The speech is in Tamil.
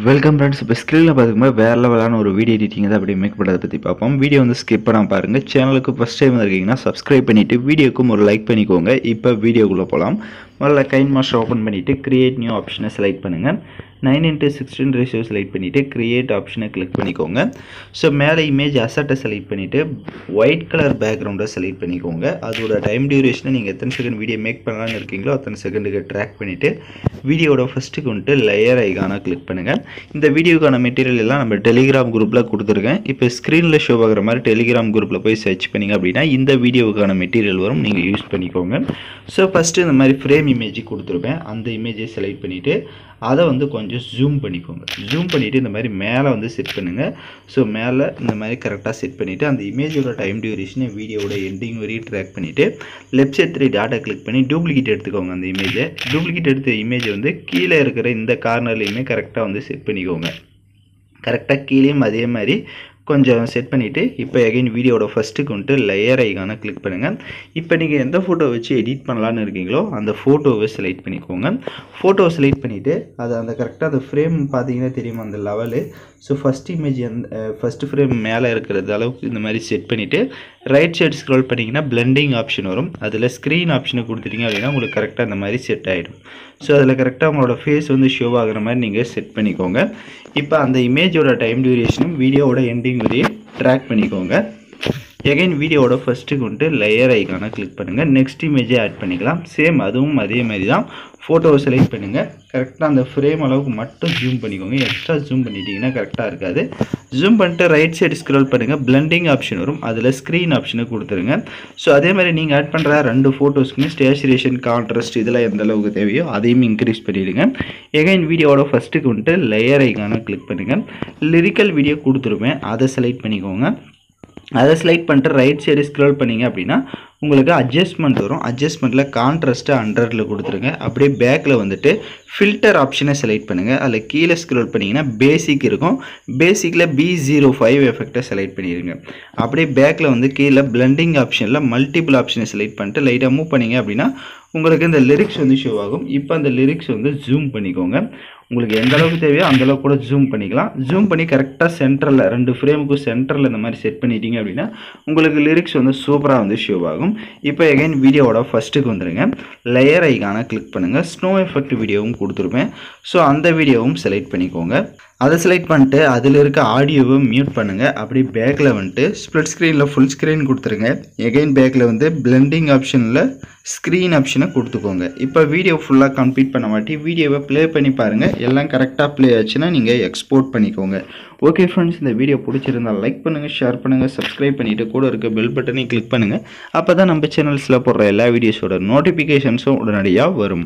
Welcome friends. இப்போ ஸ்க்ரீனில் பார்த்துக்கும்போது வேறு லெவலான ஒரு வீடியோ எடிட்டிங் தான் அப்படி மேக் பண்ணுறதை பற்றி பார்ப்போம். வீடியோ வந்து ஸ்கிப் பண்ணாமல் பாருங்கள். சேனலுக்கு ஃபஸ்ட் டைம் இருக்கீங்கன்னா சப்ஸ்கிரைப் பண்ணிவிட்டு வீடியோக்கும் ஒரு லைக் பண்ணிக்கோங்க. இப்போ வீடியோக்குள்ளே போகலாம். முதல்ல கைன்மாஸ்டர் ஓப்பன் பண்ணிவிட்டு கிரியேட் நியூ ஆப்ஷனை செலக்ட் பண்ணுங்கள். 9:16 ரேஷியோ செலக்ட் பண்ணிவிட்டு கிரியேட் ஆப்ஷனை கிளிக் பண்ணிக்கோங்க. ஸோ மேலே இமேஜ் அசட்டை செலக்ட் பண்ணிவிட்டு ஒயிட் கலர் பேக்ரவுண்டை செலக்ட் பண்ணிக்கோங்க. அதோட டைம் டியூரேஷனை நீங்கள் எத்தனை செகண்ட் வீடியோ மேக் பண்ணலான்னு இருக்கீங்களோ அத்தனை செகண்டுக்கு ட்ராக் பண்ணிவிட்டு வீடியோட ஃபஸ்ட்டுக்கு வந்துட்டு லேயர் ஐகானை கிளிக் பண்ணுங்கள். இந்த வீடியோக்கான மெட்டீரியல் எல்லாம் நம்ம டெலிகிராம் குரூப்பில் கொடுத்துருக்கேன். இப்போ ஸ்க்ரீனில் ஷோ ஆகிற மாதிரி டெலிகிராம் குரூப்பில் போய் சர்ச் பண்ணிங்க அப்படின்னா இந்த வீடியோவுக்கான மெட்டீரியல் வரும், நீங்கள் யூஸ் பண்ணிக்கோங்க. ஸோ ஃபஸ்ட்டு இந்த மாதிரி ஃப்ரேம் இமேஜ் கொடுத்துருப்பேன். அந்த இமேஜை செலக்ட் பண்ணிவிட்டு அதை வந்து கொஞ்சம் ஜூம் பண்ணிக்கோங்க. ஜூம் பண்ணிவிட்டு இந்த மாதிரி மேலே வந்து செட் பண்ணுங்கள். ஸோ மேலே இந்த மாதிரி கரெக்டாக செட் பண்ணிவிட்டு அந்த இமேஜோட டைம் டியூரேஷனை வீடியோட எண்டிங் வரையும் ட்ராக் பண்ணிவிட்டு லெஃப்ட் சைட் 3 டாட்டை கிளிக் பண்ணி டூப்ளிகேட் எடுத்துக்கோங்க. அந்த இமேஜை டூப்ளிகேட் எடுத்த இமேஜை வந்து கீழே இருக்கிற இந்த கார்னர்லேயுமே கரெக்டாக வந்து செட் பண்ணிக்கோங்க. கரெக்டாக கீழேயும் அதே மாதிரி கொஞ்சம் செட் பண்ணிவிட்டு இப்போ எகைன் வீடியோட ஃபஸ்ட்டுக்கு வந்துட்டு லேயர் ஐகானை கிளிக் பண்ணுங்கள். இப்போ நீங்கள் எந்த ஃபோட்டோ வச்சு எடிட் பண்ணலான்னு இருக்கீங்களோ அந்த ஃபோட்டோவை செலக்ட் பண்ணிக்கோங்க. ஃபோட்டோவை செலக்ட் பண்ணிவிட்டு அது அந்த கரெக்டாக அந்த ஃப்ரேம் பார்த்தீங்கன்னா தெரியுமா அந்த level. So first image first frame மேலே இருக்கிறது அளவுக்கு இந்த மாதிரி செட் பண்ணிவிட்டு ரைட் சைடு ஸ்க்ரோல் பண்ணிங்கன்னா பிளெண்டிங் ஆப்ஷன் வரும். அதில் ஸ்க்ரீன் ஆப்ஷனை கொடுத்துட்டீங்க அப்படின்னா உங்களுக்கு கரெக்டாக இந்த மாதிரி செட் ஆகிடும். ஸோ அதில் கரெக்டாக உங்களோட ஃபேஸ் வந்து ஷோ ஆகிற மாதிரி நீங்கள் செட் பண்ணிக்கோங்க. இப்போ அந்த இமேஜோட டைம் டியூரேஷனும் வீடியோவோட எண்டிங் வரையும் ட்ராக் பண்ணிக்கோங்க. எகைன் வீடியோவோட ஃபஸ்ட்டுக்கு வந்துட்டு லேயர் ஐகானை கிளிக் பண்ணுங்கள். நெக்ஸ்ட் இமேஜை ஆட் பண்ணிக்கலாம். சேம் அதுவும் அதே மாதிரி தான். ஃபோட்டோவை செலக்ட் பண்ணுங்கள். கரெக்டாக அந்த ஃப்ரேம் அளவுக்கு மட்டும் ஜூம் பண்ணிக்கோங்க. எக்ஸ்ட்ரா ஜூம் பண்ணிட்டீங்கன்னா கரெக்டாக இருக்காது. ஜூம் பண்ணிட்டு ரைட் சைடு ஸ்க்ரோல் பண்ணுங்கள். பிளெண்டிங் ஆப்ஷன் வரும். அதில் ஸ்க்ரீன் ஆப்ஷனை கொடுத்துருங்க. ஸோ அதே மாதிரி நீங்கள் ஆட் பண்ணுற 2 ஃபோட்டோஸ்க்குமே ஸ்டேச்சுரேஷன் கான்ட்ராஸ்ட் இதெல்லாம் எந்த அளவுக்கு தேவையோ அதையும் இன்க்ரீஸ் பண்ணிவிடுங்க. எகைன் வீடியோவோட ஃபஸ்ட்டுக்கு வந்துட்டு லேயர் ஐகானை கிளிக் பண்ணுங்கள். லிரிக்கல் வீடியோ கொடுத்துருவேன், அதை செலக்ட் பண்ணிக்கோங்க. அதை செலக்ட் பண்ணிட்டு ரைட் சைடு ஸ்க்ரோல் பண்ணிங்க அப்படின்னா உங்களுக்கு அட்ஜஸ்ட்மெண்ட் வரும். அட்ஜஸ்ட்மெண்ட்டில் கான்ட்ராஸ்ட்டை 100ல் கொடுத்துருங்க. அப்படியே பேக்கில் வந்துட்டு ஃபில்டர் ஆப்ஷனை செலக்ட் பண்ணுங்கள். அதில் கீழே ஸ்க்ரோல் பண்ணிங்கன்னா பேசிக் இருக்கும். பேசிக்கில் B05 எஃபெக்டை செலக்ட் பண்ணிடுங்க. அப்படியே பேக்கில் வந்து கீழே பிளெண்டிங் ஆப்ஷனில் மல்டிபிள் ஆப்ஷனை செலக்ட் பண்ணிட்டு லைட்டாக மூவ் பண்ணிங்க அப்படின்னா உங்களுக்கு இந்த லிரிக்ஸ் வந்து ஷோ ஆகும். இப்போ அந்த லிரிக்ஸ் வந்து ஜூம் பண்ணிக்கோங்க. உங்களுக்கு எந்த அளவுக்கு தேவையோ அந்தளவுக்கு கூட ஜூம் பண்ணிக்கலாம். ஜூம் பண்ணி கரெக்டாக சென்டரில் 2 ஃப்ரேமுக்கும் சென்டரில் இந்த மாதிரி செட் பண்ணிட்டீங்க அப்படின்னா உங்களுக்கு லிரிக்ஸ் வந்து சூப்பராக வந்து ஷோ ஆகும். இப்போ எகைன் வீடியோவோட ஃபஸ்ட்டுக்கு வந்துடுங்க. லேயர் ஐகானை கிளிக் பண்ணுங்கள். ஸ்னோ எஃபெக்ட் வீடியோவும் கொடுத்துருப்பேன். ஸோ அந்த வீடியோவும் செலக்ட் பண்ணிக்கோங்க. அதை செலக்ட் பண்ணிட்டு அதில் இருக்க ஆடியோவை மியூட் பண்ணுங்கள். அப்படி பேக்கில் வந்துட்டு ஸ்ப்ளிட் ஸ்க்ரீனில் ஃபுல் ஸ்க்ரீன் கொடுத்துருங்க. எகைன் பேக்கில் வந்து பிளெண்டிங் ஆப்ஷனில் ஸ்க்ரீன் ஆப்ஷனை கொடுத்துக்கோங்க. இப்போ வீடியோ ஃபுல்லாக கம்ப்ளீட் பண்ண மாட்டி வீடியோவை ப்ளே பண்ணி பாருங்கள். எல்லாம் கரெக்டாக ப்ளே ஆச்சுன்னா நீங்கள் எக்ஸ்போர்ட் பண்ணிக்கோங்க. ஓகே ஃப்ரெண்ட்ஸ், இந்த வீடியோ பிடிச்சிருந்தால் லைக் பண்ணுங்கள், ஷேர் பண்ணுங்கள், சப்ஸ்கிரைப் பண்ணிவிட்டு கூட இருக்க பெல் பட்டனையும் கிளிக் பண்ணுங்கள். அப்போ தான் நம்ம சேனல்ஸில் போடுற எல்லா வீடியோஸோட நோட்டிஃபிகேஷன்ஸும் உடனடியாக வரும்.